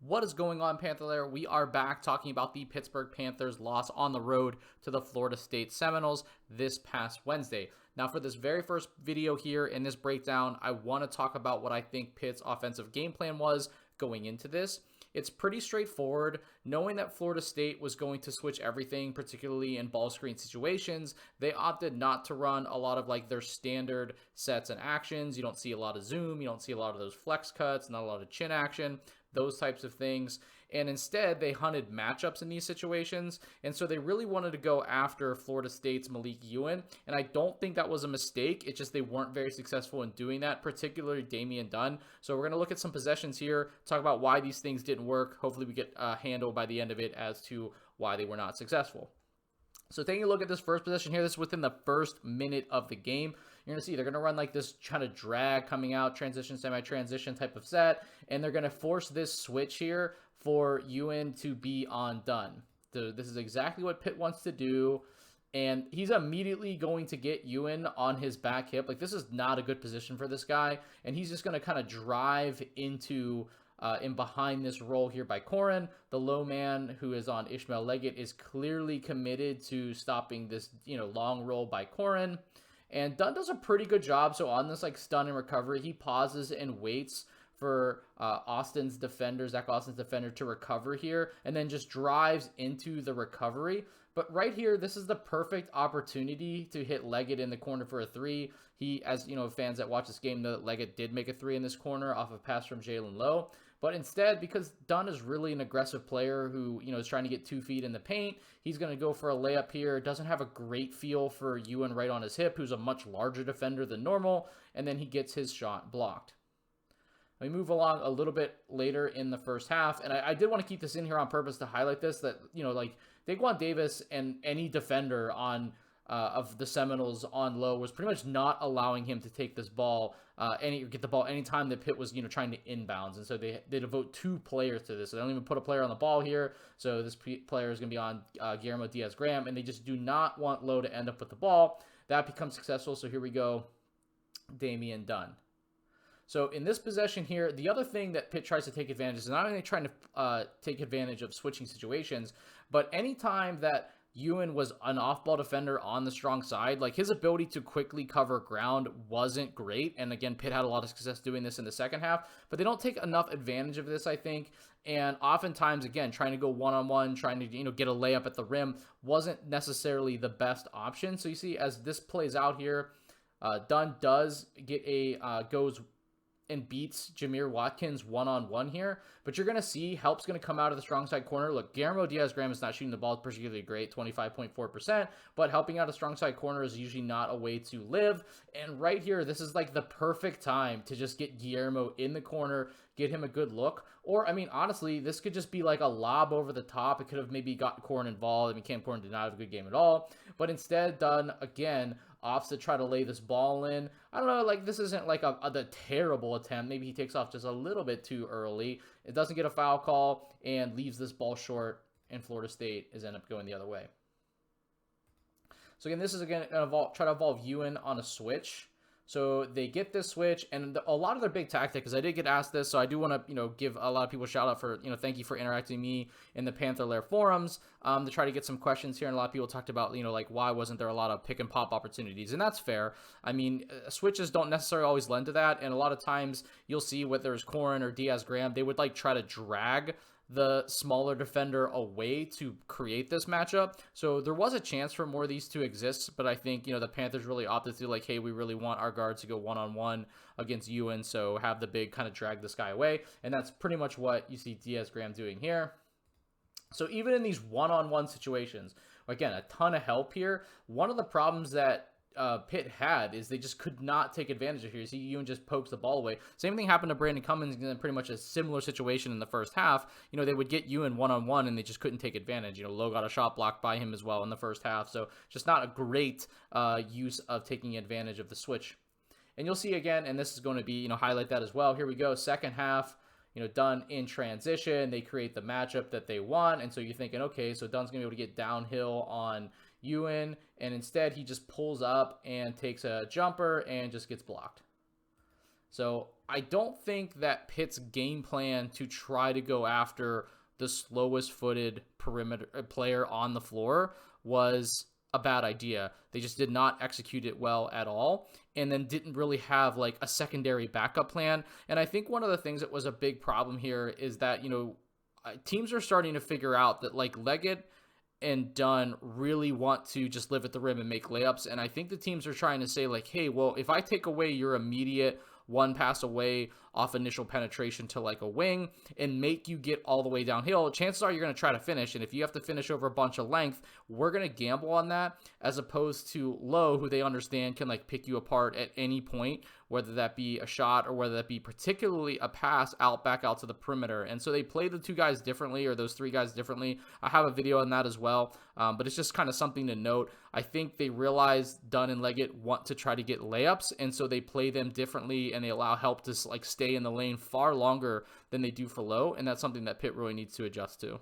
What is going on, Panther Lair? We are back talking about the Pittsburgh Panthers loss on the road to the Florida State Seminoles this past Wednesday. Now, for this very first video here in this breakdown, I want to talk about what I think Pitt's offensive game plan was going into this. It's pretty straightforward. Knowing that Florida State was going to switch everything, particularly in ball screen situations, they opted not to run a lot of like their standard sets and actions. You don't see a lot of zoom. You don't see a lot of those flex cuts, not a lot of chin action, those types of things. And instead, they hunted matchups in these situations. And so they really wanted to go after Florida State's Malik Ewan. And I don't think that was a mistake. It's just they weren't very successful in doing that, particularly Damian Dunn. So we're going to look at some possessions here, talk about why these things didn't work. Hopefully we get a handle by the end of it as to why they were not successful. So taking a look at this first possession here, this is within the first minute of the game. You're going to see they're going to run like this kind of drag coming out, transition, semi-transition type of set, and they're going to force this switch here for Ewan to be on Dunn. So this is exactly what Pitt wants to do, and he's immediately going to get Ewan on his back hip. Like, this is not a good position for this guy, and he's just going to kind of drive into in behind this roll here by Corin. The low man who is on Ishmael Leggett is clearly committed to stopping this, long roll by Corin. And Dunn does a pretty good job. So on this like stun and recovery, he pauses and waits for Zach Austin's defender to recover here, and then just drives into the recovery. But right here, this is the perfect opportunity to hit Leggett in the corner for a three. He, as you know, fans that watch this game know that Leggett did make a three in this corner off a pass from Jalen Lowe. But instead, because Dunn is really an aggressive player who, is trying to get 2 feet in the paint, he's going to go for a layup here. Doesn't have a great feel for Ewan right on his hip, who's a much larger defender than normal, and then he gets his shot blocked. We move along a little bit later in the first half, and I did want to keep this in here on purpose to highlight this, that, like Daquan Davis and any defender on of the Seminoles on low was pretty much not allowing him to take this ball, get the ball anytime that Pitt was, trying to inbounds. And so they devote 2 players to this. So they don't even put a player on the ball here. So this player is going to be on Guillermo Diaz-Graham, and they just do not want Lowe to end up with the ball. That becomes successful. So here we go, Damian Dunn. So in this possession here, the other thing that Pitt tries to take advantage is not only trying to take advantage of switching situations, but anytime that Ewan was an off-ball defender on the strong side, like his ability to quickly cover ground wasn't great. And again, Pitt had a lot of success doing this in the second half, but they don't take enough advantage of this, I think. And oftentimes, again, trying to go one-on-one, trying to, get a layup at the rim wasn't necessarily the best option. So you see, as this plays out here, Dunn does get goes and beats Jameer Watkins one-on-one here. But you're going to see help's going to come out of the strong side corner. Look, Guillermo Diaz-Graham is not shooting the ball particularly great, 25.4%, but helping out a strong side corner is usually not a way to live. And right here, this is like the perfect time to just get Guillermo in the corner, get him a good look. Or, honestly, this could just be like a lob over the top. It could have maybe got Corin involved. Cam Corin did not have a good game at all. But instead, Dunn, again, opts to try to lay this ball in. I don't know, like this isn't like a terrible attempt. Maybe he takes off just a little bit too early. It doesn't get a foul call and leaves this ball short, and Florida State is end up going the other way. So again, this is again try to involve Ewan on a switch. So they get this switch, and a lot of their big tactic, because I did get asked this, so I do want to, give a lot of people a shout out for, thank you for interacting with me in the Panther Lair forums to try to get some questions here. And a lot of people talked about, like why wasn't there a lot of pick and pop opportunities? And that's fair. Switches don't necessarily always lend to that. And a lot of times you'll see whether it's Corin or Diaz-Graham, they would like try to drag the smaller defender away to create this matchup. So there was a chance for more of these to exist, but I think, the Panthers really opted to like, hey, we really want our guards to go one-on-one against Ewan, so have the big kind of drag this guy away. And that's pretty much what you see Diaz-Graham doing here. So even in these one-on-one situations, again, a ton of help here. One of the problems that Pitt had is they just could not take advantage of here. You see, Ewan just pokes the ball away. Same thing happened to Brandon Cummins in pretty much a similar situation in the first half. They would get Ewan one-on-one and they just couldn't take advantage. Lowe got a shot blocked by him as well in the first half. So just not a great use of taking advantage of the switch. And you'll see again, and this is going to be, highlight that as well. Here we go, second half. Dunn in transition. They create the matchup that they want. And so you're thinking, okay, so Dunn's going to be able to get downhill on Ewan, and instead he just pulls up and takes a jumper and just gets blocked. So I don't think that Pitt's game plan to try to go after the slowest footed perimeter player on the floor was a bad idea. They just did not execute it well at all, and then didn't really have like a secondary backup plan. And I think one of the things that was a big problem here is that, teams are starting to figure out that like Leggett and Dunn really want to just live at the rim and make layups. And I think the teams are trying to say like, hey, well, if I take away your immediate one pass away off initial penetration to like a wing and make you get all the way downhill, chances are you're going to try to finish. And if you have to finish over a bunch of length, we're going to gamble on that, as opposed to Low, who they understand can like pick you apart at any point, whether that be a shot or whether that be particularly a pass back out to the perimeter. And so they play the two guys differently, or those three guys differently. I have a video on that as well, but it's just kind of something to note. I think they realize Dunn and Leggett want to try to get layups, and so they play them differently, and they allow help to like stay in the lane far longer than they do for Low, and that's something that Pitt really needs to adjust to.